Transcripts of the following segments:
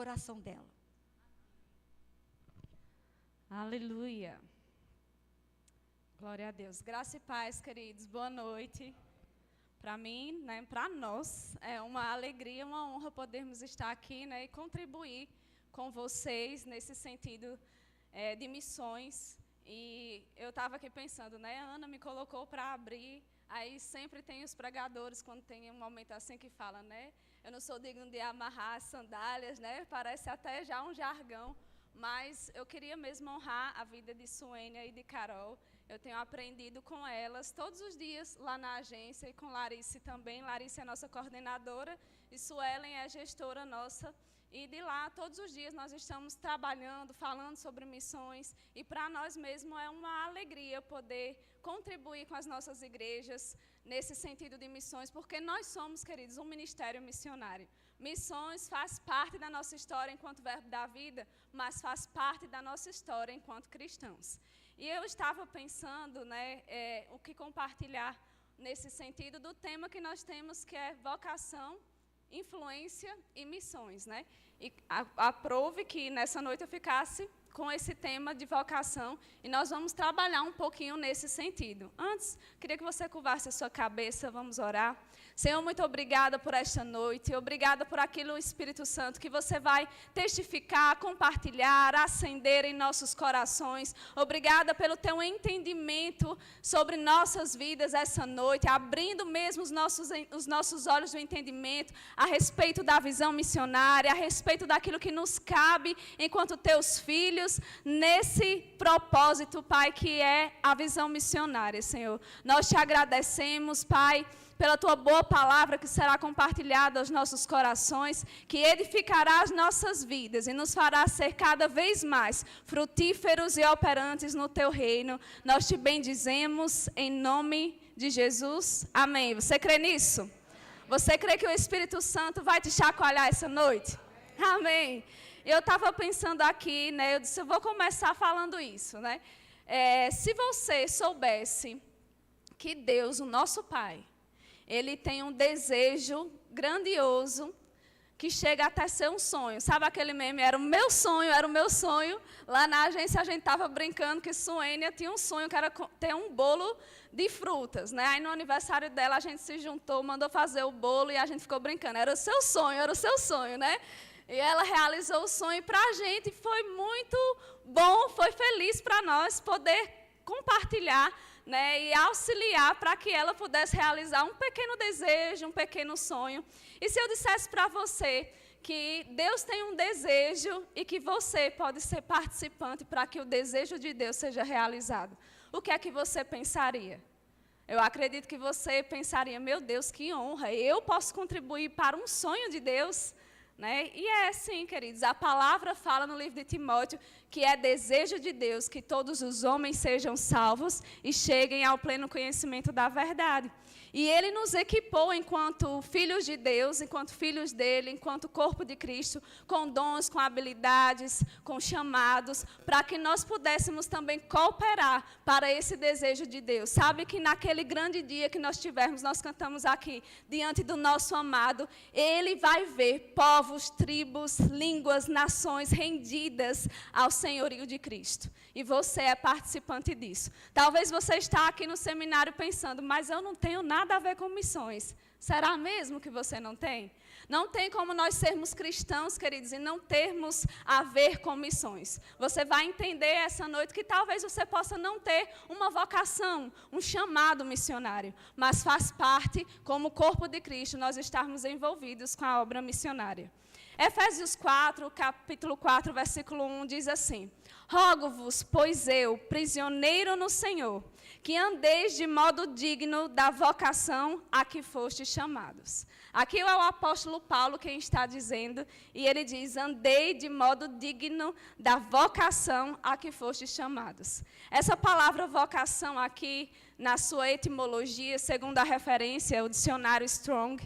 coração dela. Aleluia. Glória a Deus. Graça e paz, queridos. Boa noite. Para mim, né, para nós, é uma alegria, uma honra podermos estar aqui, né, e contribuir com vocês nesse sentido de missões. E eu estava aqui pensando, né, a Ana me colocou para abrir, aí sempre tem os pregadores, quando tem um momento assim que fala, né, eu não sou digno de amarrar as sandálias, né, parece até já um jargão, mas eu queria mesmo honrar a vida de Suênia e de Carol. Eu tenho aprendido com elas todos os dias lá na agência e com Larice também. Larice é nossa coordenadora e Suelen é gestora nossa. E de lá, todos os dias, nós estamos trabalhando, falando sobre missões. E para nós mesmos é uma alegria poder contribuir com as nossas igrejas nesse sentido de missões, porque nós somos, queridos, um ministério missionário. Missões faz parte da nossa história enquanto verbo da vida, mas faz parte da nossa história enquanto cristãos. E eu estava pensando, né, o que compartilhar nesse sentido do tema que nós temos, que é vocação, influência e missões, né? E aprove que nessa noite eu ficasse com esse tema de vocação e nós vamos trabalhar um pouquinho nesse sentido. Antes, queria que você curvasse a sua cabeça, vamos orar. Senhor, muito obrigada por esta noite, obrigada por aquilo, Espírito Santo, que você vai testificar, compartilhar, acender em nossos corações. Obrigada pelo teu entendimento sobre nossas vidas essa noite, abrindo mesmo os nossos olhos do entendimento a respeito da visão missionária, a respeito daquilo que nos cabe enquanto teus filhos, nesse propósito, Pai, que é a visão missionária, Senhor. Nós te agradecemos, Pai, pela tua boa palavra que será compartilhada aos nossos corações, que edificará as nossas vidas e nos fará ser cada vez mais frutíferos e operantes no teu reino. Nós te bendizemos em nome de Jesus. Amém. Você crê nisso? Você crê que o Espírito Santo vai te chacoalhar essa noite? Amém. Eu estava pensando aqui, né, eu disse, eu vou começar falando isso, né? Se você soubesse que Deus, o nosso Pai, Ele tem um desejo grandioso que chega até ser um sonho. Sabe aquele meme? Era o meu sonho. Lá na agência a gente estava brincando que Suênia tinha um sonho, que era ter um bolo de frutas, né? Aí no aniversário dela a gente se juntou, mandou fazer o bolo e a gente ficou brincando. Era o seu sonho, né? E ela realizou o sonho para a gente, foi muito bom, foi feliz para nós poder compartilhar, né, e auxiliar para que ela pudesse realizar um pequeno desejo, um pequeno sonho. E se eu dissesse para você que Deus tem um desejo e que você pode ser participante para que o desejo de Deus seja realizado, o que é que você pensaria? Eu acredito que você pensaria, meu Deus, que honra, eu posso contribuir para um sonho de Deus? Né? E é assim, queridos, a palavra fala no livro de Timóteo que é desejo de Deus que todos os homens sejam salvos e cheguem ao pleno conhecimento da verdade. E Ele nos equipou enquanto filhos de Deus, enquanto filhos dEle, enquanto corpo de Cristo, com dons, com habilidades, com chamados, para que nós pudéssemos também cooperar para esse desejo de Deus. Sabe que naquele grande dia que nós tivermos, nós cantamos aqui, diante do nosso amado, Ele vai ver povos, tribos, línguas, nações rendidas ao senhorio de Cristo. E você é participante disso. Talvez você está aqui no seminário pensando, mas eu não tenho nada a ver com missões. Será mesmo que você não tem? Não tem como nós sermos cristãos, queridos, e não termos a ver com missões. Você vai entender essa noite que talvez você possa não ter uma vocação, um chamado missionário, mas faz parte, como corpo de Cristo, nós estarmos envolvidos com a obra missionária. Efésios 4, capítulo 4, versículo 1, diz assim: rogo-vos, pois eu, prisioneiro no Senhor, que andeis de modo digno da vocação a que fostes chamados. Aqui é o apóstolo Paulo quem está dizendo, e ele diz, andei de modo digno da vocação a que fostes chamados. Essa palavra vocação aqui, na sua etimologia, segundo a referência, o dicionário Strong,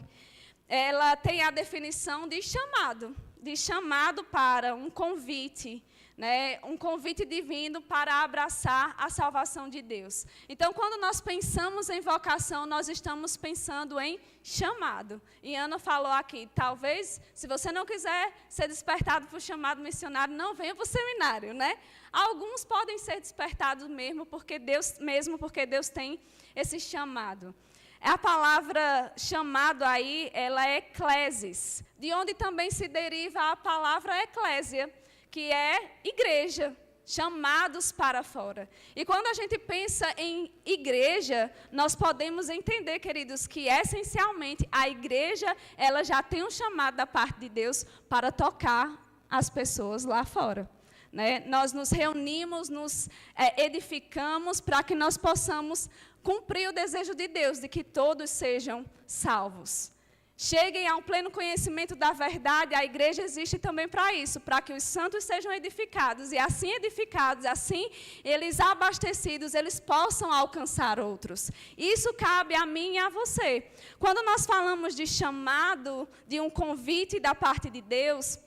ela tem a definição de chamado para um convite, né, um convite divino para abraçar a salvação de Deus. Então, quando nós pensamos em vocação, nós estamos pensando em chamado. E Ana falou aqui, talvez, se você não quiser ser despertado para o chamado missionário, não venha para o seminário, né? Alguns podem ser despertados mesmo porque Deus tem esse chamado. A palavra chamado aí, ela é eclésis, de onde também se deriva a palavra eclésia, que é igreja, chamados para fora. E quando a gente pensa em igreja, nós podemos entender, queridos, que essencialmente a igreja, ela já tem um chamado da parte de Deus para tocar as pessoas lá fora. Né? Nós nos reunimos, nos edificamos para que nós possamos cumprir o desejo de Deus, de que todos sejam salvos. Cheguem a um pleno conhecimento da verdade, a igreja existe também para isso, para que os santos sejam edificados, e assim edificados, assim eles abastecidos, eles possam alcançar outros. Isso cabe a mim e a você. Quando nós falamos de chamado, de um convite da parte de Deus,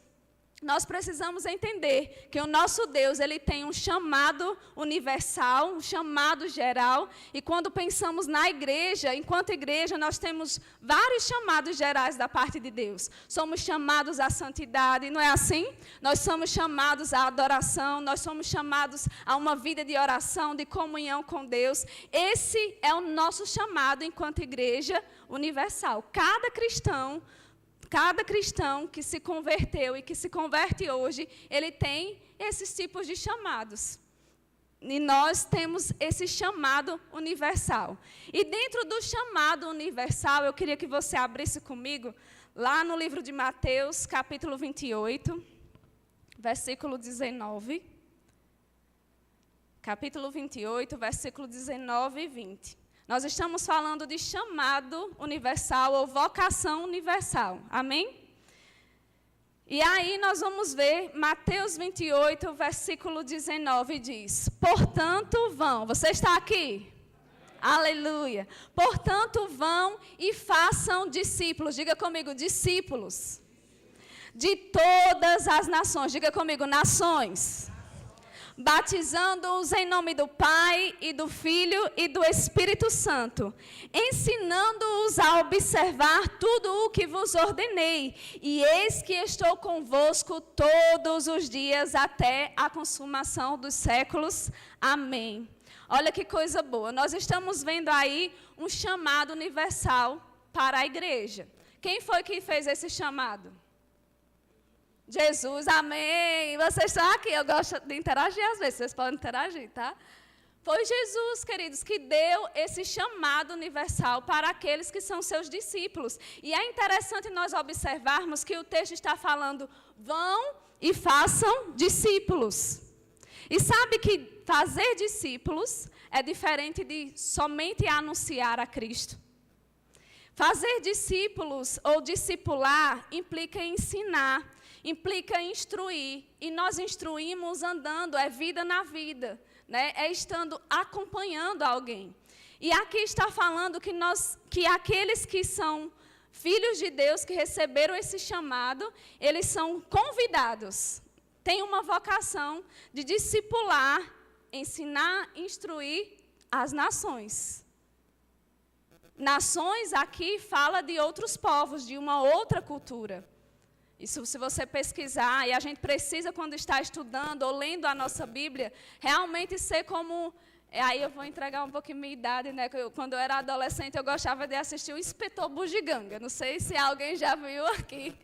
nós precisamos entender que o nosso Deus, ele tem um chamado universal, um chamado geral, e quando pensamos na igreja, enquanto igreja, nós temos vários chamados gerais da parte de Deus. Somos chamados à santidade, não é assim? Nós somos chamados à adoração, nós somos chamados a uma vida de oração, de comunhão com Deus. Esse é o nosso chamado enquanto igreja universal. Cada cristão que se converteu e que se converte hoje, ele tem esses tipos de chamados. E nós temos esse chamado universal. E dentro do chamado universal, eu queria que você abrisse comigo, lá no livro de Mateus, capítulo 28, versículo 19. Capítulo 28, versículo 19 e 20. Nós estamos falando de chamado universal ou vocação universal. Amém? E aí nós vamos ver Mateus 28, versículo 19, diz: portanto vão. Você está aqui? Aleluia. Portanto vão e façam discípulos. Diga comigo, discípulos. De todas as nações. Diga comigo, nações. Batizando-os em nome do Pai, e do Filho, e do Espírito Santo, ensinando-os a observar tudo o que vos ordenei, e eis que estou convosco todos os dias, até a consumação dos séculos. Amém. Olha que coisa boa, nós estamos vendo aí um chamado universal para a igreja. Quem foi que fez esse chamado? Jesus, amém. Vocês estão aqui, eu gosto de interagir às vezes, vocês podem interagir, tá? Foi Jesus, queridos, que deu esse chamado universal para aqueles que são seus discípulos. E é interessante nós observarmos que o texto está falando, vão e façam discípulos. E sabe que fazer discípulos é diferente de somente anunciar a Cristo. Fazer discípulos ou discipular implica ensinar, implica instruir, e nós instruímos andando, é vida na vida, né? É estando acompanhando alguém. E aqui está falando que aqueles que são filhos de Deus, que receberam esse chamado, eles são convidados, têm uma vocação de discipular, ensinar, instruir as nações. Nações aqui fala de outros povos, de uma outra cultura. Isso, se você pesquisar, e a gente precisa, quando está estudando ou lendo a nossa Bíblia, realmente ser como... Aí eu vou entregar um pouquinho minha idade, né? Quando eu era adolescente, eu gostava de assistir o Inspetor Bugiganga. Não sei se alguém já viu aqui.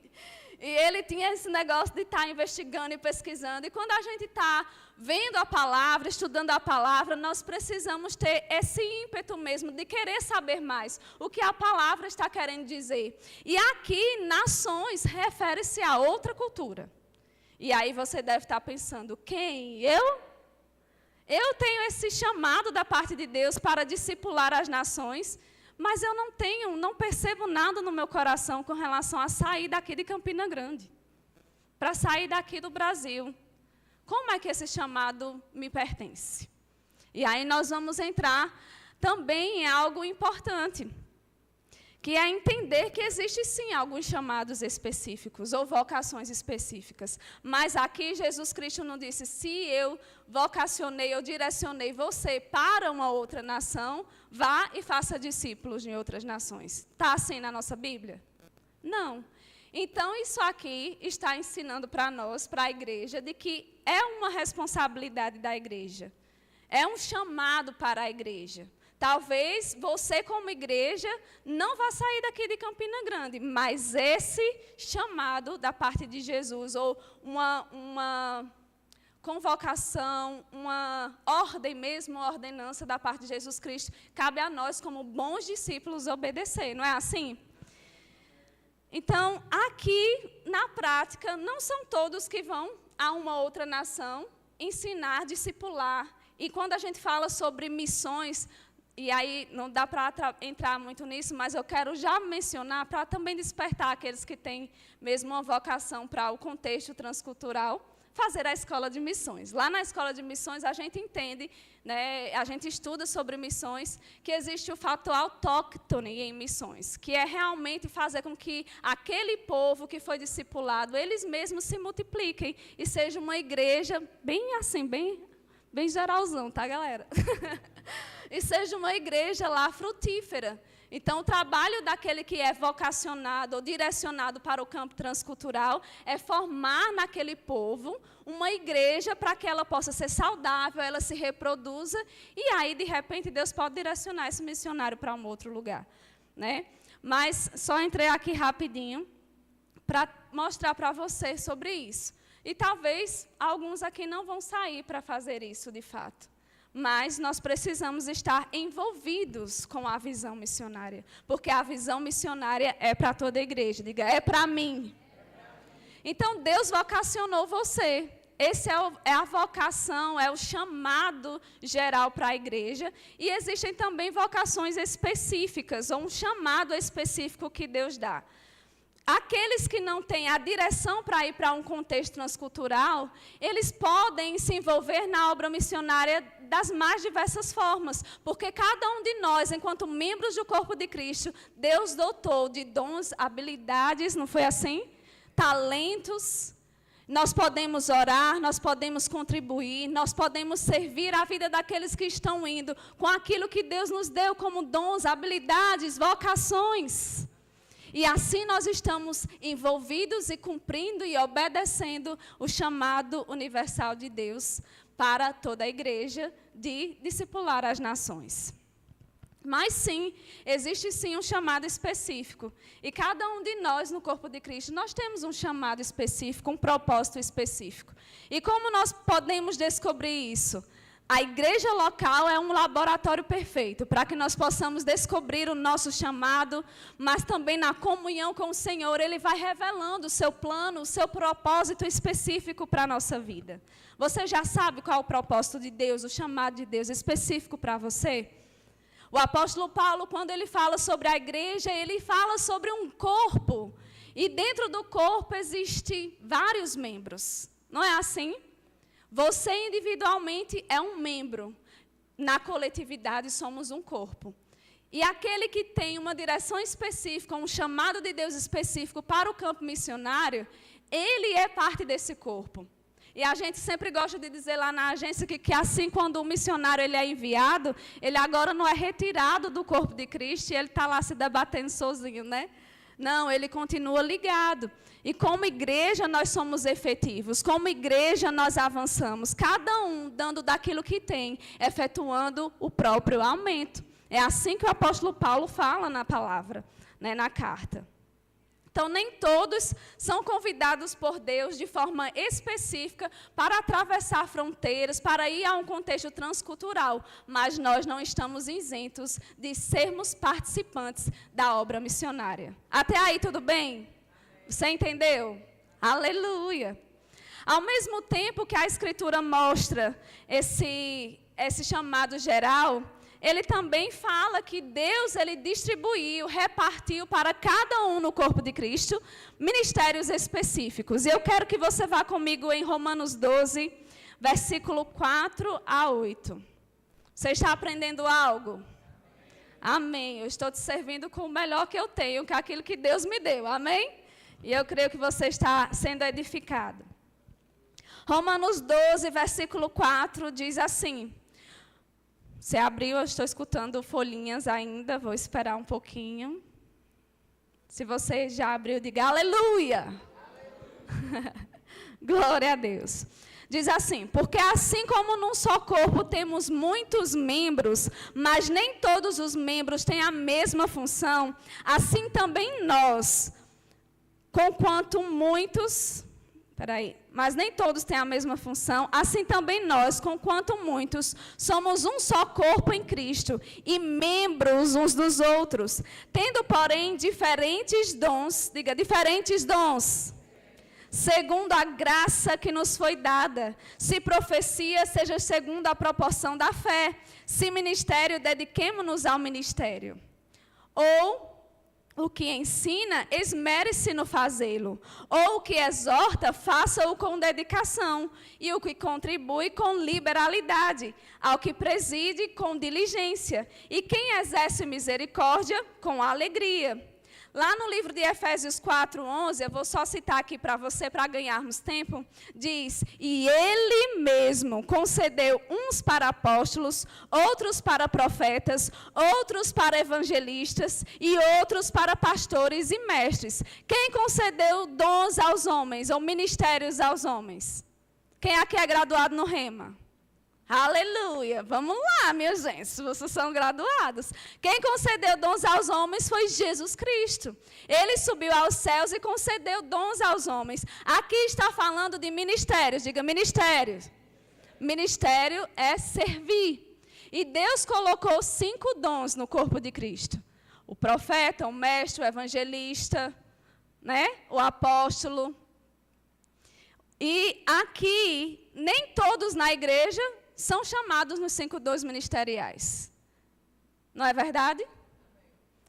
E ele tinha esse negócio de estar investigando e pesquisando. E quando a gente está vendo a palavra, estudando a palavra, nós precisamos ter esse ímpeto mesmo de querer saber mais o que a palavra está querendo dizer. E aqui, nações, refere-se a outra cultura. E aí você deve estar pensando, quem? Eu? Eu tenho esse chamado da parte de Deus para discipular as nações, mas eu não percebo nada no meu coração com relação a sair daqui de Campina Grande, para sair daqui do Brasil. Como é que esse chamado me pertence? E aí nós vamos entrar também em algo importante, que é entender que existe sim alguns chamados específicos ou vocações específicas. Mas aqui Jesus Cristo não disse, se eu vocacionei, eu direcionei você para uma outra nação, vá e faça discípulos em outras nações. Está assim na nossa Bíblia? Não. Então, isso aqui está ensinando para nós, para a igreja, de que é uma responsabilidade da igreja. É um chamado para a igreja. Talvez você, como igreja, não vá sair daqui de Campina Grande, mas esse chamado da parte de Jesus, ou uma convocação, uma ordem mesmo, uma ordenança da parte de Jesus Cristo, cabe a nós, como bons discípulos, obedecer, não é assim? Então, aqui, na prática, não são todos que vão a uma outra nação ensinar, discipular. E quando a gente fala sobre missões, e aí não dá para entrar muito nisso, mas eu quero já mencionar, para também despertar aqueles que têm mesmo uma vocação para o contexto transcultural, fazer a escola de missões. Lá na escola de missões a gente entende, né, a gente estuda sobre missões, que existe o fator autóctone em missões, que é realmente fazer com que aquele povo que foi discipulado, eles mesmos se multipliquem e seja uma igreja bem assim, bem geralzão, tá, galera? E seja uma igreja lá frutífera. Então, o trabalho daquele que é vocacionado ou direcionado para o campo transcultural é formar naquele povo uma igreja para que ela possa ser saudável, ela se reproduza, e aí, de repente, Deus pode direcionar esse missionário para um outro lugar, né? Mas só entrei aqui rapidinho para mostrar para você sobre isso. E talvez alguns aqui não vão sair para fazer isso, de fato. Mas nós precisamos estar envolvidos com a visão missionária. Porque a visão missionária é para toda a igreja. Diga, é para mim. Então, Deus vocacionou você. Esse é a vocação, é o chamado geral para a igreja. E existem também vocações específicas, ou um chamado específico que Deus dá. Aqueles que não têm a direção para ir para um contexto transcultural, eles podem se envolver na obra missionária das mais diversas formas, porque cada um de nós, enquanto membros do corpo de Cristo, Deus dotou de dons, habilidades, não foi assim? Talentos. Nós podemos orar, nós podemos contribuir, nós podemos servir a vida daqueles que estão indo com aquilo que Deus nos deu como dons, habilidades, vocações. E assim nós estamos envolvidos e cumprindo e obedecendo o chamado universal de Deus para toda a igreja de discipular as nações. Mas sim, existe sim um chamado específico. E cada um de nós no corpo de Cristo, nós temos um chamado específico, um propósito específico. E como nós podemos descobrir isso? A igreja local é um laboratório perfeito para que nós possamos descobrir o nosso chamado, mas também na comunhão com o Senhor, Ele vai revelando o seu plano, o seu propósito específico para a nossa vida. Você já sabe qual é o propósito de Deus, o chamado de Deus específico para você? O apóstolo Paulo, quando ele fala sobre a igreja, ele fala sobre um corpo. E dentro do corpo existem vários membros. Não é assim? Você individualmente é um membro. Na coletividade somos um corpo. E aquele que tem uma direção específica, um chamado de Deus específico para o campo missionário, ele é parte desse corpo. E a gente sempre gosta de dizer lá na agência que assim quando o missionário ele é enviado, ele agora não é retirado do corpo de Cristo e ele está lá se debatendo sozinho, né? Não, ele continua ligado. E como igreja nós somos efetivos, como igreja nós avançamos, cada um dando daquilo que tem, efetuando o próprio aumento. É assim que o apóstolo Paulo fala na palavra, né, na carta. Então, nem todos são convidados por Deus de forma específica para atravessar fronteiras, para ir a um contexto transcultural, mas nós não estamos isentos de sermos participantes da obra missionária. Até aí, tudo bem? Você entendeu? Aleluia! Ao mesmo tempo que a Escritura mostra esse chamado geral, ele também fala que Deus ele distribuiu, repartiu para cada um no corpo de Cristo ministérios específicos. E eu quero que você vá comigo em Romanos 12, versículo 4 a 8. Você está aprendendo algo? Amém. Eu estou te servindo com o melhor que eu tenho, que é aquilo que Deus me deu. Amém? E eu creio que você está sendo edificado. Romanos 12, versículo 4, diz assim. Você abriu, eu estou escutando folhinhas ainda, vou esperar um pouquinho. Se você já abriu, diga aleluia. Glória a Deus. Diz assim, porque assim como num só corpo temos muitos membros, mas nem todos os membros têm a mesma função, assim também nós, conquanto muitos, mas nem todos têm a mesma função, assim também nós, conquanto muitos, somos um só corpo em Cristo, e membros uns dos outros, tendo, porém, diferentes dons, diga, diferentes dons, segundo a graça que nos foi dada. Se profecia, seja segundo a proporção da fé. Se ministério, dediquemo-nos ao ministério. Ou o que ensina, esmere-se no fazê-lo. Ou o que exorta, faça-o com dedicação. E o que contribui, com liberalidade. Ao que preside, com diligência. E quem exerce misericórdia, com alegria. Lá no livro de Efésios 4:11, eu vou só citar aqui para você, para ganharmos tempo, diz, e Ele mesmo concedeu uns para apóstolos, outros para profetas, outros para evangelistas e outros para pastores e mestres. Quem concedeu dons aos homens, ou ministérios aos homens? Quem aqui é graduado no Rema? Aleluia, vamos lá, minha gente, se vocês são graduados. Quem concedeu dons aos homens foi Jesus Cristo. Ele subiu aos céus e concedeu dons aos homens. Aqui está falando de ministérios, diga ministérios. Ministério é servir. E Deus colocou 5 dons no corpo de Cristo. O profeta, o mestre, o evangelista, né? O apóstolo. E aqui, nem todos na igreja são chamados nos 5 dons ministeriais. Não é verdade?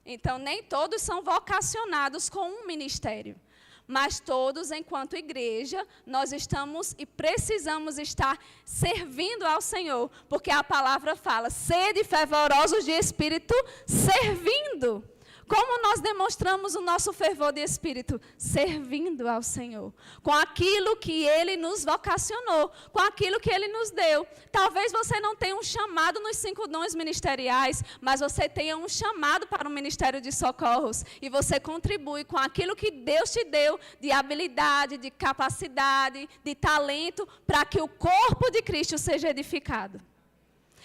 Então, nem todos são vocacionados com um ministério. Mas todos, enquanto igreja, nós estamos e precisamos estar servindo ao Senhor. Porque a palavra fala, sede fervorosos de espírito, servindo. Como nós demonstramos o nosso fervor de espírito? Servindo ao Senhor. Com aquilo que Ele nos vocacionou. Com aquilo que Ele nos deu. Talvez você não tenha um chamado nos 5 dons ministeriais, mas você tenha um chamado para o ministério de socorros. E você contribui com aquilo que Deus te deu de habilidade, de capacidade, de talento, para que o corpo de Cristo seja edificado.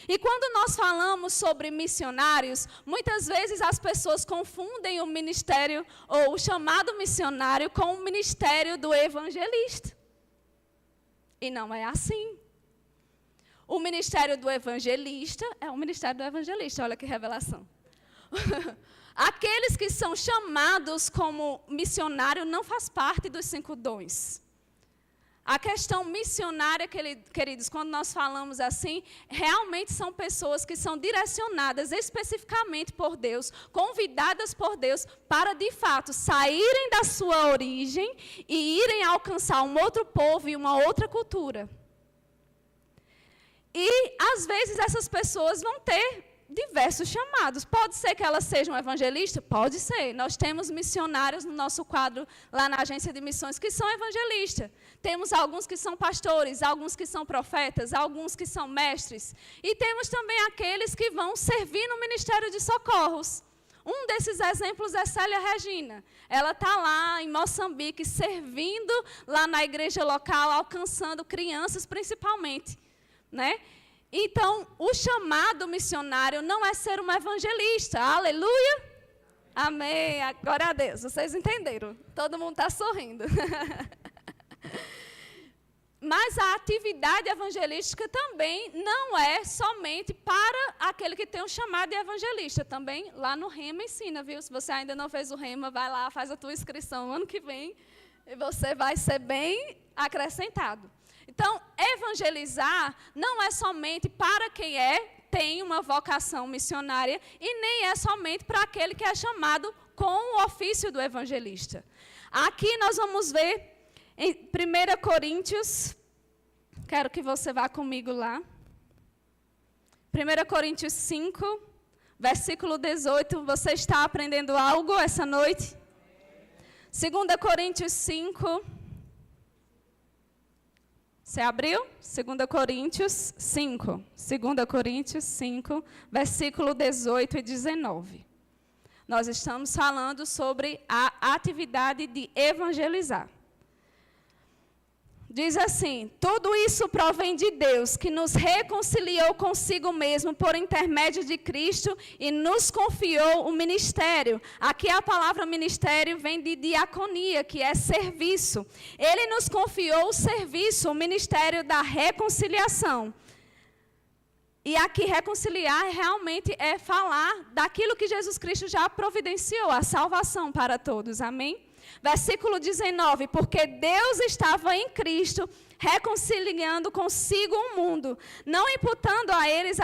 E quando nós falamos sobre missionários, muitas vezes as pessoas confundem o ministério ou o chamado missionário com o ministério do evangelista. E não é assim. O ministério do evangelista é o ministério do evangelista, olha que revelação. Aqueles que são chamados como missionário não faz parte dos 5 dons. A questão missionária, queridos, quando nós falamos assim, realmente são pessoas que são direcionadas especificamente por Deus, convidadas por Deus para, de fato, saírem da sua origem e irem alcançar um outro povo e uma outra cultura. E, às vezes, essas pessoas vão ter diversos chamados. Pode ser que elas sejam evangelistas? Pode ser. Nós temos missionários no nosso quadro, lá na agência de missões, que são evangelistas. Temos alguns que são pastores, alguns que são profetas, alguns que são mestres. E temos também aqueles que vão servir no ministério de socorros. Um desses exemplos é Célia Regina. Ela está lá em Moçambique, servindo lá na igreja local, alcançando crianças principalmente, né? Então, o chamado missionário não é ser um evangelista. Aleluia! Amém! Glória a Deus. Vocês entenderam? Todo mundo está sorrindo. Mas a atividade evangelística também não é somente para aquele que tem um chamado de evangelista. Também lá no Rema ensina, viu? Se você ainda não fez o Rema, vai lá, faz a tua inscrição ano que vem e você vai ser bem acrescentado. Então, evangelizar não é somente para quem tem uma vocação missionária e nem é somente para aquele que é chamado com o ofício do evangelista. Aqui nós vamos ver em 1 Coríntios, quero que você vá comigo lá. 1 Coríntios 5, versículo 18. Você está aprendendo algo essa noite? 2 Coríntios 5. Você abriu? 2 Coríntios 5. 2 Coríntios 5, versículo 18 e 19. Nós estamos falando sobre a atividade de evangelizar. Diz assim: tudo isso provém de Deus, que nos reconciliou consigo mesmo por intermédio de Cristo e nos confiou o ministério. Aqui a palavra ministério vem de diaconia, que é serviço. Ele nos confiou o serviço, o ministério da reconciliação. E aqui reconciliar realmente é falar daquilo que Jesus Cristo já providenciou, a salvação para todos. Amém? Versículo 19, porque Deus estava em Cristo, reconciliando consigo o mundo, não imputando a eles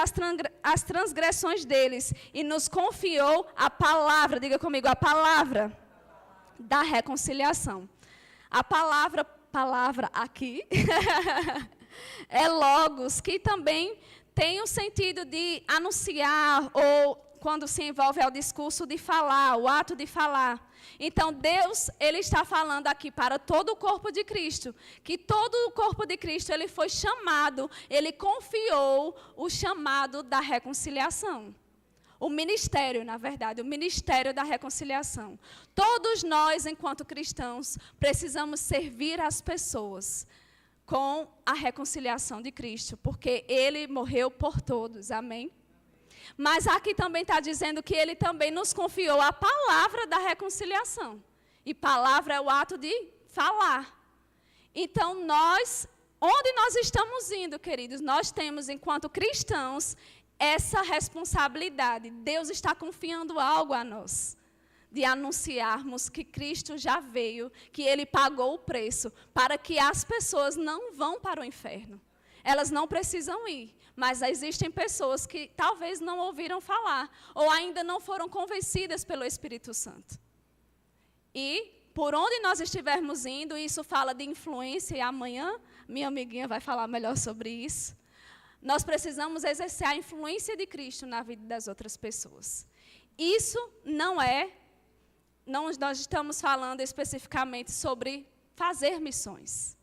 as transgressões deles, e nos confiou a palavra, diga comigo, a palavra da reconciliação. A palavra aqui, é logos, que também tem o sentido de anunciar, ou quando se envolve ao discurso de falar, o ato de falar. Então, Deus, Ele está falando aqui para todo o corpo de Cristo, que todo o corpo de Cristo, ele foi chamado, Ele confiou o chamado da reconciliação. O ministério, na verdade, o ministério da reconciliação. Todos nós, enquanto cristãos, precisamos servir as pessoas com a reconciliação de Cristo, porque Ele morreu por todos, amém? Mas aqui também está dizendo que Ele também nos confiou a palavra da reconciliação. E palavra é o ato de falar. Então, onde nós estamos indo, queridos, nós temos, enquanto cristãos, essa responsabilidade. Deus está confiando algo a nós, de anunciarmos que Cristo já veio, que Ele pagou o preço, para que as pessoas não vão para o inferno. Elas não precisam ir. Mas existem pessoas que talvez não ouviram falar, ou ainda não foram convencidas pelo Espírito Santo. E, por onde nós estivermos indo, isso fala de influência, e amanhã minha amiguinha vai falar melhor sobre isso. Nós precisamos exercer a influência de Cristo na vida das outras pessoas. Isso nós estamos falando especificamente sobre fazer missões.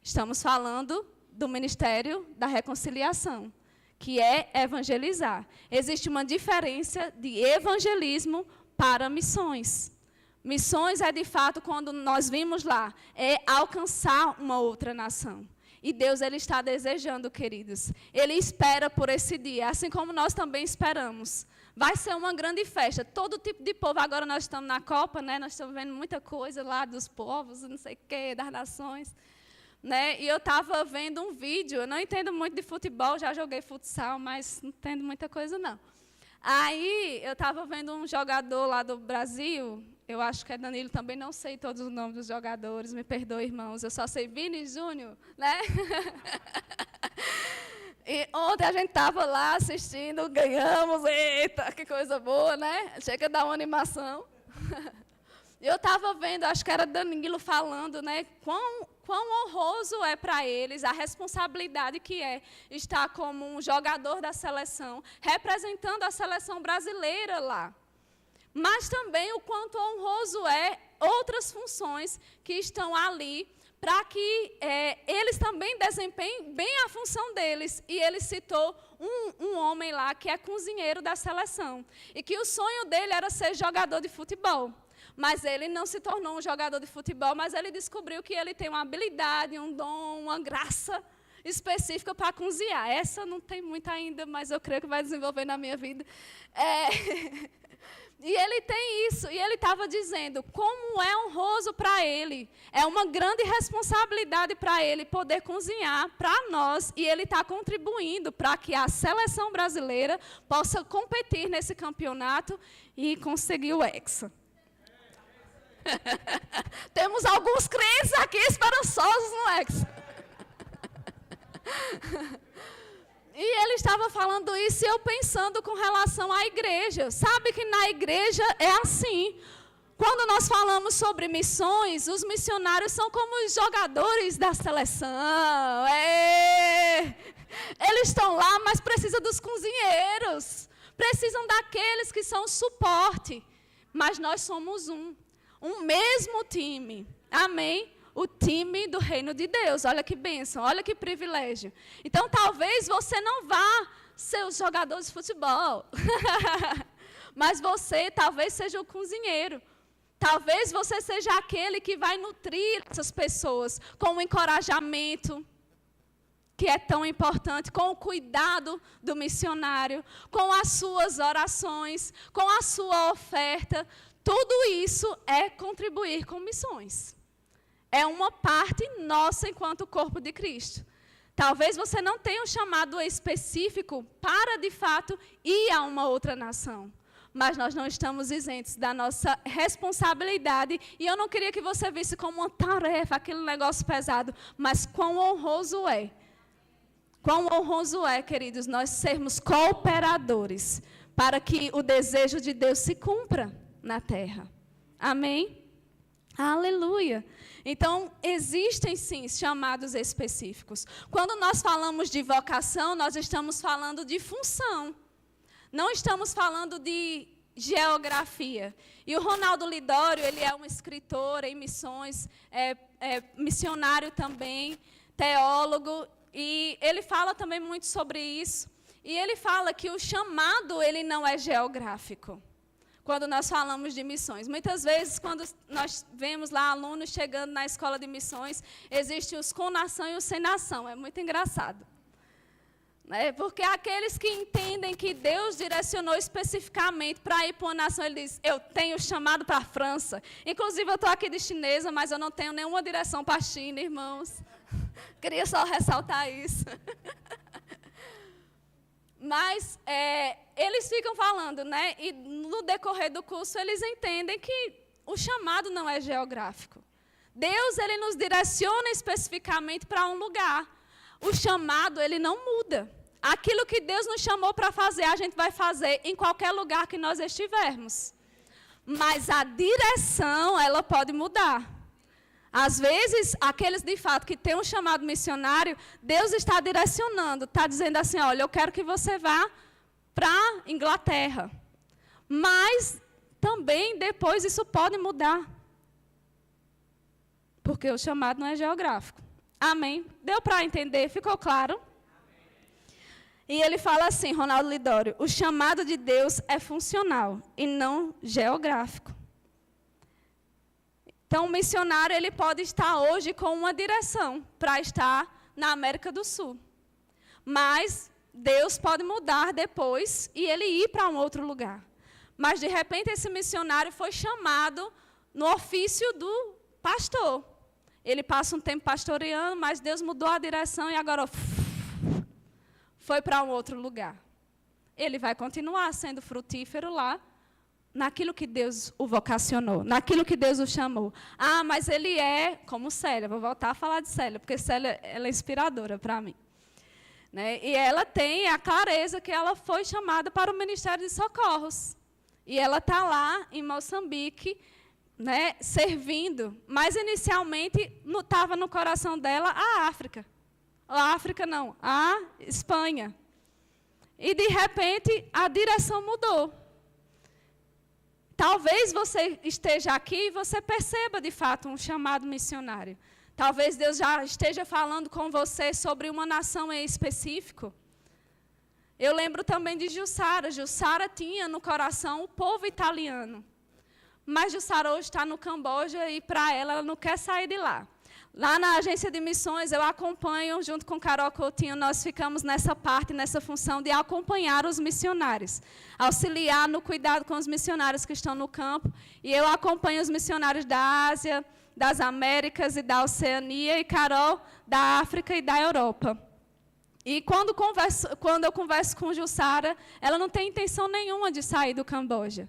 Estamos falando do ministério da reconciliação, que é evangelizar. Existe uma diferença de evangelismo para missões. Missões é, de fato, quando nós vimos lá, é alcançar uma outra nação. E Deus, Ele está desejando, queridos. Ele espera por esse dia, assim como nós também esperamos. Vai ser uma grande festa, todo tipo de povo. Agora nós estamos na Copa, né? Nós estamos vendo muita coisa lá dos povos, não sei o quê, das nações. Né? E eu estava vendo um vídeo, eu não entendo muito de futebol, já joguei futsal, mas não entendo muita coisa, não. Aí, eu estava vendo um jogador lá do Brasil, eu acho que é Danilo, também não sei todos os nomes dos jogadores, me perdoe, irmãos, eu só sei Vini Júnior, né? E ontem a gente estava lá assistindo, ganhamos, eita, que coisa boa, né? Chega a dar uma animação. Eu estava vendo, acho que era Danilo falando, né, quão honroso é para eles a responsabilidade que é estar como um jogador da seleção, representando a seleção brasileira lá. Mas também o quanto honroso é outras funções que estão ali, para que eles também desempenhem bem a função deles. E ele citou um homem lá que é cozinheiro da seleção, e que o sonho dele era ser jogador de futebol. Mas ele não se tornou um jogador de futebol, mas ele descobriu que ele tem uma habilidade, um dom, uma graça específica para cozinhar. Essa não tem muito ainda, mas eu creio que vai desenvolver na minha vida. E ele tem isso, e ele estava dizendo como é honroso para ele. É uma grande responsabilidade para ele poder cozinhar para nós, e ele está contribuindo para que a seleção brasileira possa competir nesse campeonato e conseguir o Hexa. Temos alguns crentes aqui esperançosos no Hexa. E ele estava falando isso e eu pensando com relação à igreja. Sabe que na igreja é assim. Quando nós falamos sobre missões, os missionários são como os jogadores da seleção. Eles estão lá, mas precisa dos cozinheiros. precisam daqueles que são suporte. Mas nós somos um mesmo time. Amém? O time do reino de Deus. Olha que bênção, olha que privilégio. Então, talvez você não vá ser o jogador de futebol. Mas você talvez seja o cozinheiro. Talvez você seja aquele que vai nutrir essas pessoas com o encorajamento, que é tão importante, com o cuidado do missionário, com as suas orações, com a sua oferta. Tudo isso é contribuir com missões. É uma parte nossa enquanto corpo de Cristo. Talvez você não tenha um chamado específico para, de fato, ir a uma outra nação. Mas nós não estamos isentos da nossa responsabilidade. E eu não queria que você visse como uma tarefa, aquele negócio pesado. Mas quão honroso é. Quão honroso é, queridos, nós sermos cooperadores para que o desejo de Deus se cumpra na terra. Amém? Aleluia. Então, existem sim chamados específicos. Quando nós falamos de vocação, nós estamos falando de função. Não estamos falando de geografia. E o Ronaldo Lidório, ele é um escritor em missões, missionário também, teólogo, e ele fala também muito sobre isso. E ele fala que o chamado, ele não é geográfico, quando nós falamos de missões. Muitas vezes, quando nós vemos lá alunos chegando na escola de missões, existem os com nação e os sem nação. É muito engraçado. Porque aqueles que entendem que Deus direcionou especificamente para ir para uma nação, ele diz, eu tenho chamado para a França. Inclusive, eu estou aqui de chinesa, mas eu não tenho nenhuma direção para a China, irmãos. Queria só ressaltar isso. Mas eles ficam falando, né? E no decorrer do curso, eles entendem que o chamado não é geográfico. Deus, ele nos direciona especificamente para um lugar. O chamado, ele não muda. Aquilo que Deus nos chamou para fazer, a gente vai fazer em qualquer lugar que nós estivermos. Mas a direção, ela pode mudar. Às vezes, aqueles de fato que têm um chamado missionário, Deus está direcionando, está dizendo assim, olha, eu quero que você vá para a Inglaterra. Mas também depois isso pode mudar. Porque o chamado não é geográfico. Amém? Deu para entender? Ficou claro? E ele fala assim, Ronaldo Lidório, o chamado de Deus é funcional e não geográfico. Então, o missionário, ele pode estar hoje com uma direção para estar na América do Sul. Mas Deus pode mudar depois e ele ir para um outro lugar. Mas, de repente, esse missionário foi chamado no ofício do pastor. Ele passa um tempo pastoreando, mas Deus mudou a direção e agora foi para um outro lugar. Ele vai continuar sendo frutífero lá, naquilo que Deus o vocacionou, naquilo que Deus o chamou. Ah, mas ele é como Célia. Vou voltar a falar de Célia, porque Célia ela é inspiradora para mim. Né? E ela tem a clareza que ela foi chamada para o Ministério de Socorros. E ela está lá em Moçambique, né, servindo. Mas, inicialmente, estava no coração dela a África. A África não, a Espanha. E, de repente, a direção mudou. Talvez você esteja aqui e você perceba, de fato, um chamado missionário. Talvez Deus já esteja falando com você sobre uma nação em específico. Eu lembro também de Jussara. Jussara tinha no coração o povo italiano. Mas Jussara hoje está no Camboja e, para ela, ela não quer sair de lá. Lá na agência de missões, eu acompanho, junto com Carol Coutinho, nós ficamos nessa parte, nessa função de acompanhar os missionários, auxiliar no cuidado com os missionários que estão no campo. E eu acompanho os missionários da Ásia, das Américas e da Oceania, e Carol da África e da Europa. E quando eu converso com Jussara, ela não tem intenção nenhuma de sair do Camboja.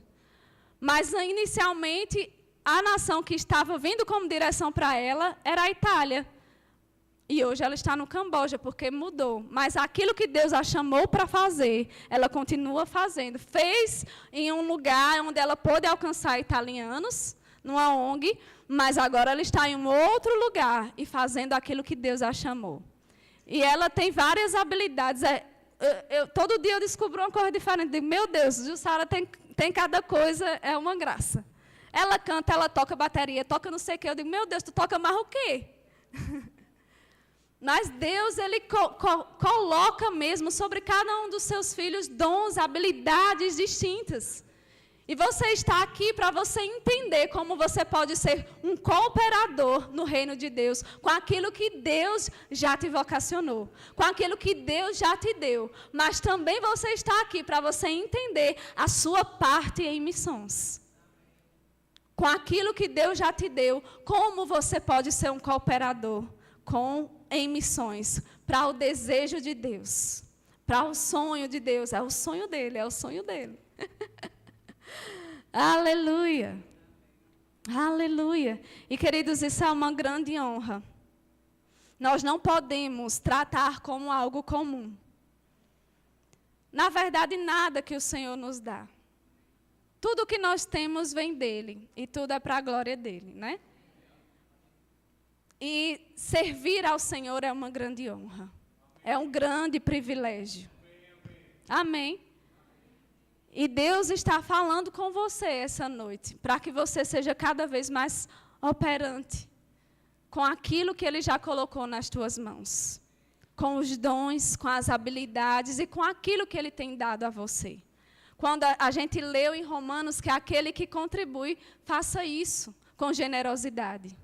Mas, inicialmente, a nação que estava vindo como direção para ela era a Itália. E hoje ela está no Camboja, porque mudou. Mas aquilo que Deus a chamou para fazer, ela continua fazendo. Fez em um lugar onde ela pôde alcançar italianos, numa ONG, mas agora ela está em um outro lugar e fazendo aquilo que Deus a chamou. E ela tem várias habilidades. todo dia eu descubro uma coisa diferente. Digo, meu Deus, Jussara tem cada coisa, é uma graça. Ela canta, ela toca bateria, toca não sei o quê. Eu digo, meu Deus, tu toca mais o quê? Mas Deus, Ele coloca mesmo sobre cada um dos seus filhos dons, habilidades distintas. E você está aqui para você entender como você pode ser um cooperador no reino de Deus, com aquilo que Deus já te vocacionou, com aquilo que Deus já te deu. Mas também você está aqui para você entender a sua parte em missões. Com aquilo que Deus já te deu, como você pode ser um cooperador em missões, para o desejo de Deus, para o sonho de Deus. É o sonho dele, é o sonho dele. Aleluia. Aleluia. E, queridos, isso é uma grande honra. Nós não podemos tratar como algo comum. Na verdade, nada que o Senhor nos dá. Tudo que nós temos vem dele, e tudo é para a glória dele, né? E servir ao Senhor é uma grande honra. É um grande privilégio. Amém. E Deus está falando com você essa noite, para que você seja cada vez mais operante com aquilo que Ele já colocou nas tuas mãos, com os dons, com as habilidades e com aquilo que Ele tem dado a você. Quando a gente leu em Romanos que aquele que contribui, faça isso com generosidade.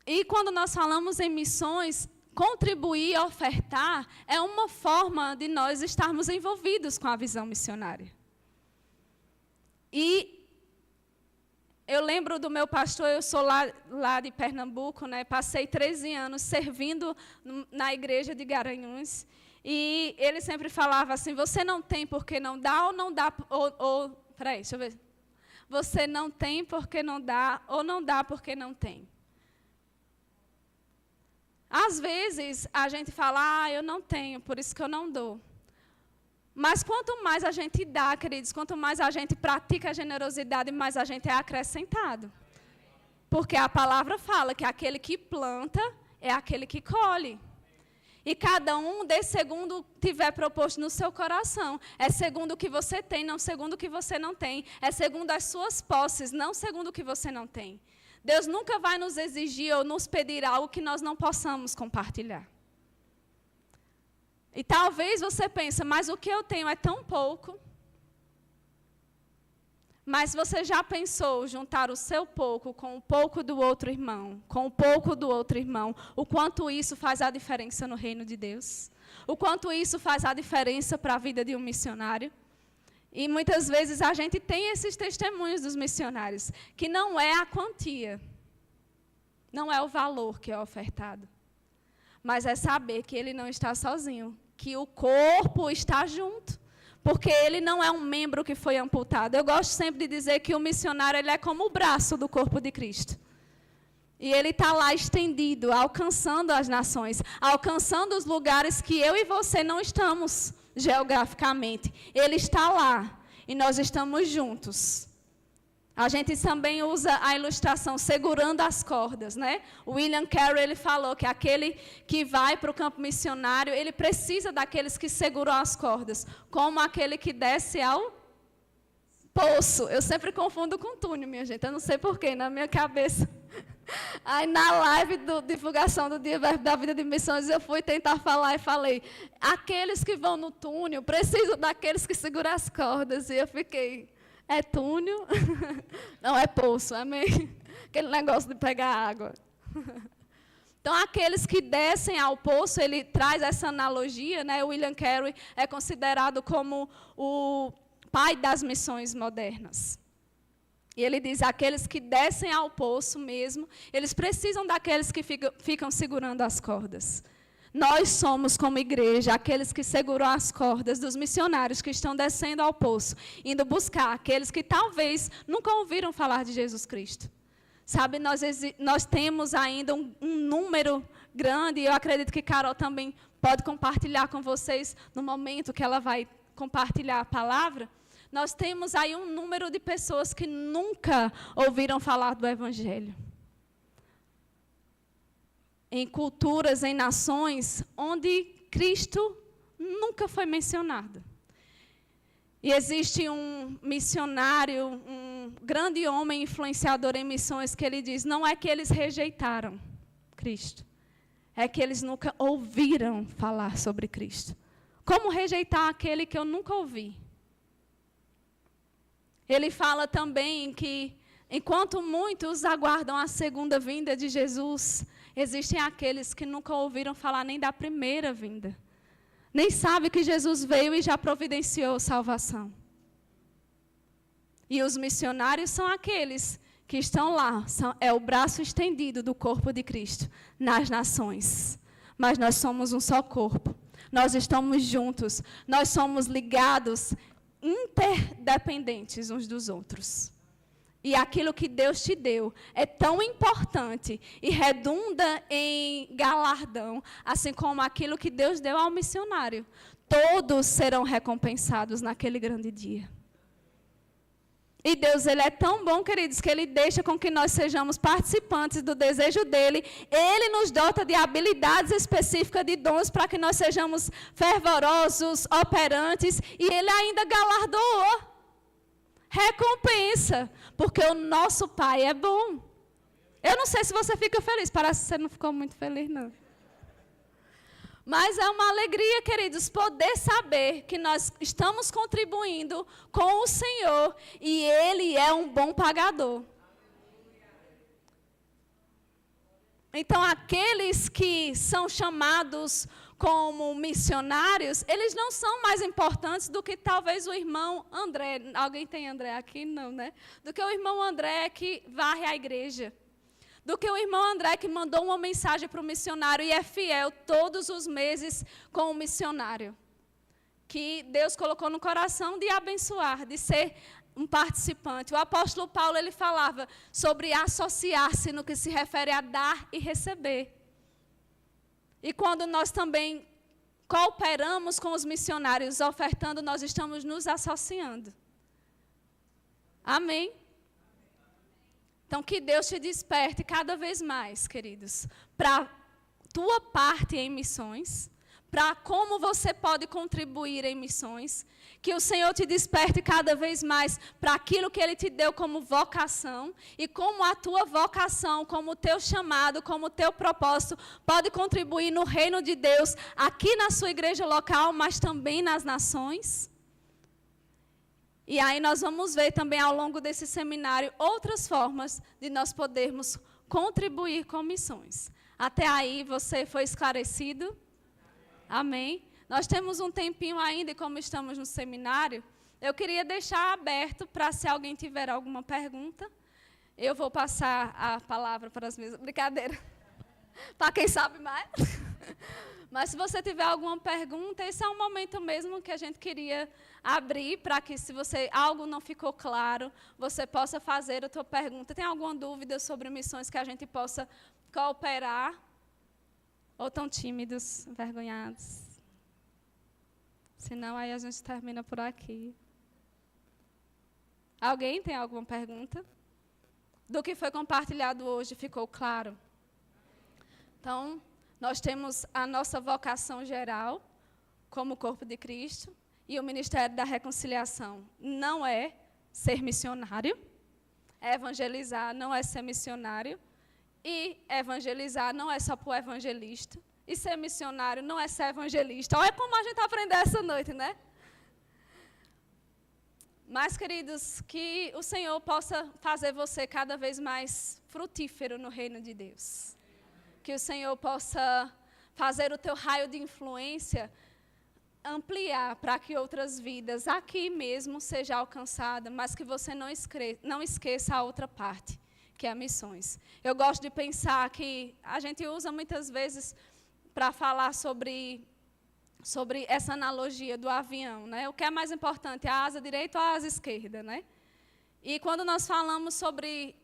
E quando nós falamos em missões, contribuir, ofertar, é uma forma de nós estarmos envolvidos com a visão missionária. E eu lembro do meu pastor, eu sou lá de Pernambuco, né? Passei 13 anos servindo na igreja de Garanhuns, e ele sempre falava assim, você não tem porque não dá, ou não dá, peraí, deixa eu ver. Você não tem porque não dá, ou não dá porque não tem. Às vezes, a gente fala, eu não tenho, por isso que eu não dou. Mas quanto mais a gente dá, queridos, quanto mais a gente pratica a generosidade, mais a gente é acrescentado. Porque a palavra fala que aquele que planta é aquele que colhe. E cada um dê segundo tiver proposto no seu coração. É segundo o que você tem, não segundo o que você não tem. É segundo as suas posses, não segundo o que você não tem. Deus nunca vai nos exigir ou nos pedir algo que nós não possamos compartilhar. E talvez você pense, mas o que eu tenho é tão pouco. Mas você já pensou juntar o seu pouco com o pouco do outro irmão, com o pouco do outro irmão, o quanto isso faz a diferença no reino de Deus? O quanto isso faz a diferença para a vida de um missionário? E muitas vezes a gente tem esses testemunhos dos missionários, que não é a quantia, não é o valor que é ofertado, mas é saber que ele não está sozinho, que o corpo está junto, porque ele não é um membro que foi amputado. Eu gosto sempre de dizer que o missionário ele é como o braço do corpo de Cristo. E ele está lá estendido, alcançando as nações, alcançando os lugares que eu e você não estamos geograficamente. Ele está lá e nós estamos juntos. A gente também usa a ilustração segurando as cordas, né? O William Carey, ele falou que aquele que vai para o campo missionário, ele precisa daqueles que seguram as cordas, como aquele que desce ao poço. Eu sempre confundo com túnel, minha gente, eu não sei porquê, na minha cabeça. Aí na live do divulgação do Dia da Vida de Missões, eu fui tentar falar e falei, aqueles que vão no túnel precisam daqueles que seguram as cordas. E eu fiquei, é túnel? Não, é poço, amém? Aquele negócio de pegar água. Então, aqueles que descem ao poço, ele traz essa analogia, né? O William Carey é considerado como o pai das missões modernas. E ele diz, aqueles que descem ao poço mesmo, eles precisam daqueles que ficam segurando as cordas. Nós somos, como igreja, aqueles que seguram as cordas dos missionários que estão descendo ao poço, indo buscar aqueles que talvez nunca ouviram falar de Jesus Cristo. Sabe, nós temos ainda um número grande, e eu acredito que Carol também pode compartilhar com vocês no momento que ela vai compartilhar a palavra. Nós temos aí um número de pessoas que nunca ouviram falar do Evangelho. Em culturas, em nações, onde Cristo nunca foi mencionado. E existe um missionário, um grande homem influenciador em missões, que ele diz, não é que eles rejeitaram Cristo, é que eles nunca ouviram falar sobre Cristo. Como rejeitar aquele que eu nunca ouvi? Ele fala também que, enquanto muitos aguardam a segunda vinda de Jesus, existem aqueles que nunca ouviram falar nem da primeira vinda. Nem sabem que Jesus veio e já providenciou salvação. E os missionários são aqueles que estão lá, é o braço estendido do corpo de Cristo nas nações. Mas nós somos um só corpo. Nós estamos juntos. Nós somos ligados, interdependentes uns dos outros. E aquilo que Deus te deu é tão importante e redunda em galardão, assim como aquilo que Deus deu ao missionário. Todos serão recompensados naquele grande dia. E Deus, Ele é tão bom, queridos, que Ele deixa com que nós sejamos participantes do desejo dEle. Ele nos dota de habilidades específicas, de dons, para que nós sejamos fervorosos, operantes, e Ele ainda galardoou. Recompensa, porque o nosso Pai é bom. Eu não sei se você fica feliz, parece que você não ficou muito feliz, não. Mas é uma alegria, queridos, poder saber que nós estamos contribuindo com o Senhor e Ele é um bom pagador. Então, aqueles que são chamados como missionários, eles não são mais importantes do que talvez o irmão André. Alguém tem André aqui? Não, né? Do que o irmão André que varre a igreja. Do que o irmão André que mandou uma mensagem para o missionário e é fiel todos os meses com o missionário. Que Deus colocou no coração de abençoar, de ser um participante. O apóstolo Paulo, ele falava sobre associar-se no que se refere a dar e receber. E quando nós também cooperamos com os missionários, ofertando, nós estamos nos associando. Amém? Então, que Deus te desperte cada vez mais, queridos, para a tua parte em missões, para como você pode contribuir em missões, que o Senhor te desperte cada vez mais para aquilo que Ele te deu como vocação, e como a tua vocação, como o teu chamado, como o teu propósito, pode contribuir no reino de Deus, aqui na sua igreja local, mas também nas nações. E aí nós vamos ver também ao longo desse seminário outras formas de nós podermos contribuir com missões. Até aí você foi esclarecido? Amém? Nós temos um tempinho ainda e como estamos no seminário, eu queria deixar aberto para se alguém tiver alguma pergunta. Eu vou passar a palavra para as minhas... Brincadeira. Para quem sabe mais. Mas se você tiver alguma pergunta, esse é um momento mesmo que a gente queria abrir para que, se você algo não ficou claro, você possa fazer a tua pergunta. Tem alguma dúvida sobre missões que a gente possa cooperar? Ou tão tímidos, envergonhados? Senão, aí a gente termina por aqui. Alguém tem alguma pergunta? Do que foi compartilhado hoje, ficou claro? Então, nós temos a nossa vocação geral, como corpo de Cristo, e o Ministério da Reconciliação não é ser missionário, é evangelizar, não é ser missionário, e evangelizar não é só para o evangelista, e ser missionário não é ser evangelista. Olha como a gente aprendeu essa noite, né? Mas, queridos, que o Senhor possa fazer você cada vez mais frutífero no reino de Deus. Que o Senhor possa fazer o teu raio de influência ampliar para que outras vidas aqui mesmo sejam alcançadas, mas que você não esqueça a outra parte, que é missões. Eu gosto de pensar que a gente usa muitas vezes para falar sobre essa analogia do avião, né? O que é mais importante, a asa direita ou a asa esquerda, né? E quando nós falamos sobre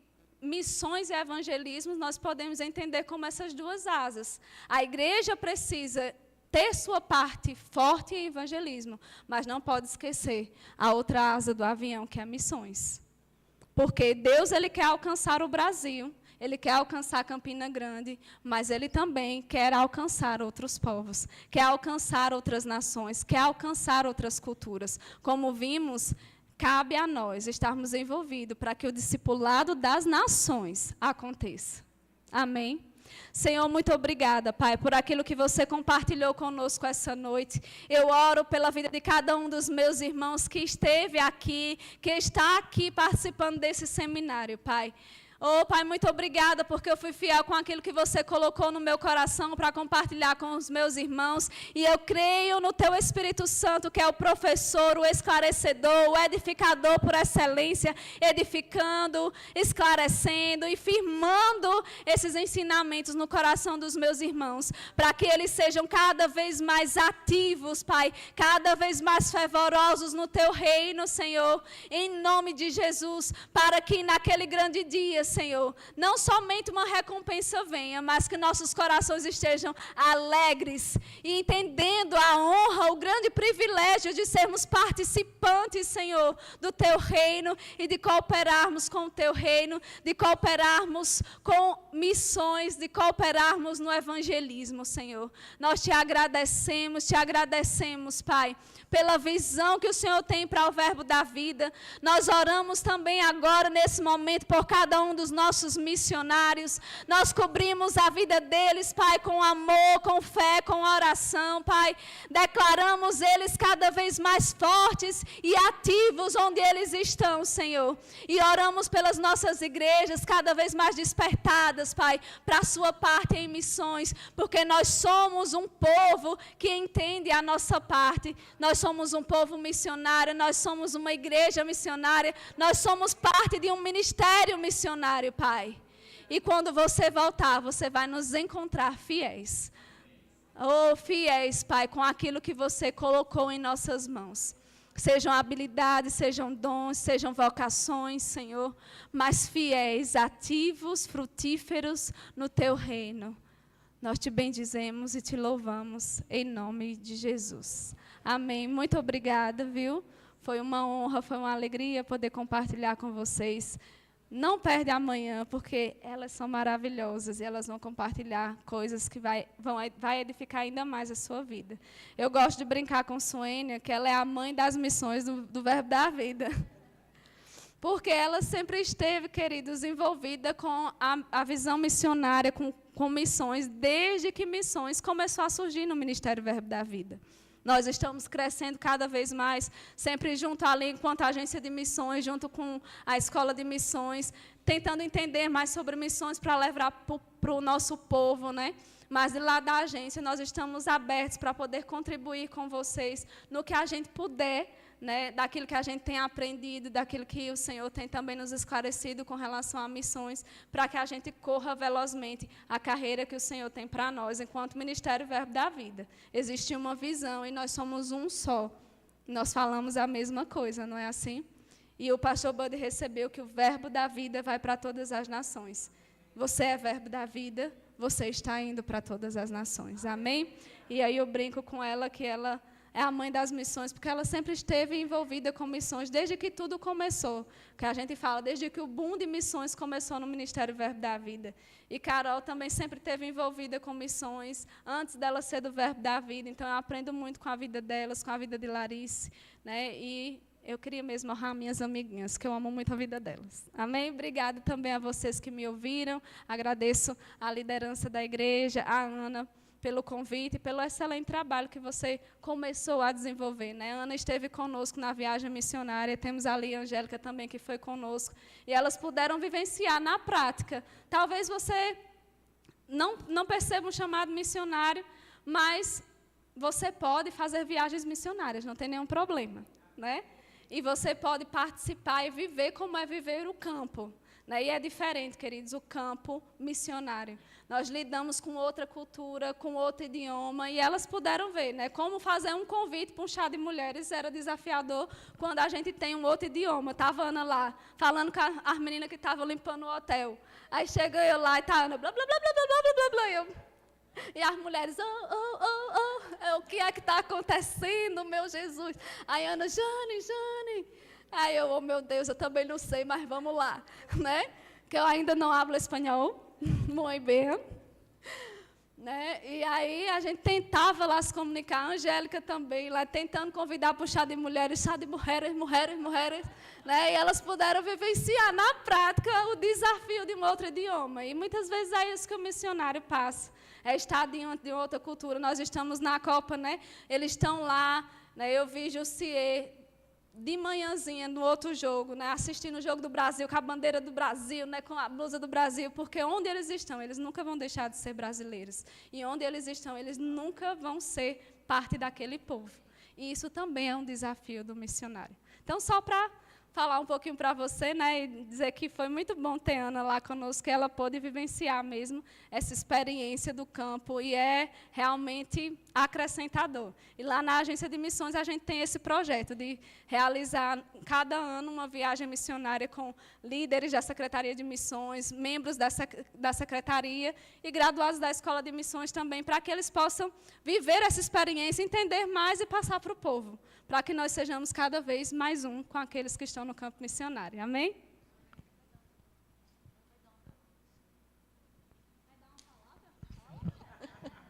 missões e evangelismo, nós podemos entender como essas duas asas. A igreja precisa ter sua parte forte em evangelismo, mas não pode esquecer a outra asa do avião, que é missões. Porque Deus, Ele quer alcançar o Brasil, Ele quer alcançar Campina Grande, mas Ele também quer alcançar outros povos, quer alcançar outras nações, quer alcançar outras culturas. Como vimos, cabe a nós estarmos envolvidos para que o discipulado das nações aconteça. Amém? Senhor, muito obrigada, Pai, por aquilo que você compartilhou conosco essa noite. Eu oro pela vida de cada um dos meus irmãos que esteve aqui, que está aqui participando desse seminário, Pai. Oh, Pai, muito obrigada, porque eu fui fiel com aquilo que você colocou no meu coração para compartilhar com os meus irmãos. E eu creio no Teu Espírito Santo, que é o professor, o esclarecedor, o edificador por excelência, edificando, esclarecendo e firmando esses ensinamentos no coração dos meus irmãos, para que eles sejam cada vez mais ativos, Pai, cada vez mais fervorosos no Teu reino, Senhor, em nome de Jesus, para que naquele grande dia, Senhor, não somente uma recompensa venha, mas que nossos corações estejam alegres e entendendo a honra, o grande privilégio de sermos participantes, Senhor, do Teu reino e de cooperarmos com o Teu reino, de cooperarmos com missões, de cooperarmos no evangelismo, Senhor. Nós te agradecemos, Pai, pela visão que o Senhor tem para o verbo da vida. Nós oramos também agora, nesse momento, por cada um dos nossos missionários. Nós cobrimos a vida deles, Pai, com amor, com fé, com oração, Pai. Declaramos eles cada vez mais fortes e ativos onde eles estão, Senhor. E oramos pelas nossas igrejas cada vez mais despertadas, Pai, para a sua parte em missões, porque nós somos um povo que entende a nossa parte. Nós somos um povo missionário, nós somos uma igreja missionária, nós somos parte de um ministério missionário, Pai. E quando você voltar, você vai nos encontrar fiéis. Oh, fiéis, Pai, com aquilo que você colocou em nossas mãos. Sejam habilidades, sejam dons, sejam vocações, Senhor, mas fiéis, ativos, frutíferos no Teu reino. Nós te bendizemos e te louvamos em nome de Jesus. Amém. Muito obrigada, viu? Foi uma honra, foi uma alegria poder compartilhar com vocês. Não perde amanhã, porque elas são maravilhosas e elas vão compartilhar coisas que vai edificar ainda mais a sua vida. Eu gosto de brincar com Suênia, que ela é a mãe das missões do Verbo da Vida. Porque ela sempre esteve, queridos, envolvida com a visão missionária, com missões, desde que missões começou a surgir no Ministério Verbo da Vida. Nós estamos crescendo cada vez mais, sempre junto ali, enquanto agência de missões, junto com a escola de missões, tentando entender mais sobre missões para levar para o nosso povo, né? Mas de lá da agência, nós estamos abertos para poder contribuir com vocês no que a gente puder, né, daquilo que a gente tem aprendido, daquilo que o Senhor tem também nos esclarecido com relação a missões, para que a gente corra velozmente a carreira que o Senhor tem para nós, enquanto Ministério Verbo da Vida. Existe uma visão e nós somos um só. Nós falamos a mesma coisa, não é assim? E o pastor Bud recebeu que o Verbo da Vida vai para todas as nações. Você é Verbo da Vida, você está indo para todas as nações. Amém? E aí eu brinco com ela que ela é a mãe das missões, porque ela sempre esteve envolvida com missões, desde que tudo começou. Que a gente fala, desde que o boom de missões começou no Ministério Verbo da Vida. E Carol também sempre esteve envolvida com missões, antes dela ser do Verbo da Vida. Então, eu aprendo muito com a vida delas, com a vida de Larice, né? E eu queria mesmo honrar minhas amiguinhas, que eu amo muito a vida delas. Amém? Obrigada também a vocês que me ouviram. Agradeço a liderança da igreja, a Ana, pelo convite e pelo excelente trabalho que você começou a desenvolver, né? A Ana esteve conosco na viagem missionária, temos ali a Angélica também, que foi conosco, e elas puderam vivenciar na prática. Talvez você não perceba um chamado missionário, mas você pode fazer viagens missionárias, não tem nenhum problema, né? E você pode participar e viver como é viver o campo. Né? E é diferente, queridos, o campo missionário. Nós lidamos com outra cultura, com outro idioma, e elas puderam ver, né? Como fazer um convite para um chá de mulheres era desafiador quando a gente tem um outro idioma. Estava a Ana lá, falando com as meninas que estavam limpando o hotel. Aí chega eu lá e está a Ana, blá, blá, blá, blá, blá, blá, blá, blá, e as mulheres, o que é que está acontecendo, meu Jesus? Aí a Ana, Jane. Aí eu, oh meu Deus, eu também não sei, mas vamos lá, né? que eu ainda não hablo espanhol, muito bem. Né? E aí a gente tentava lá se comunicar, a Angélica também, lá tentando convidar para o chá de mulheres, né? E elas puderam vivenciar na prática o desafio de um outro idioma. E muitas vezes é isso que o missionário passa, é estar diante de outra cultura. Nós estamos na Copa, né? Eles estão lá, né? Eu vi Jussier de manhãzinha no outro jogo, né, assistindo o jogo do Brasil, com a bandeira do Brasil, né, com a blusa do Brasil, porque onde eles estão, eles nunca vão deixar de ser brasileiros. E onde eles estão, eles nunca vão ser parte daquele povo. E isso também é um desafio do missionário. Então, só para falar um pouquinho para você, né, e dizer que foi muito bom ter Ana lá conosco, que ela pôde vivenciar mesmo essa experiência do campo, e é realmente acrescentador. E lá na Agência de Missões a gente tem esse projeto de realizar cada ano uma viagem missionária com líderes da Secretaria de Missões, membros da Secretaria e graduados da Escola de Missões também, para que eles possam viver essa experiência, entender mais e passar para o povo, para que nós sejamos cada vez mais um com aqueles que estão no campo missionário. Amém?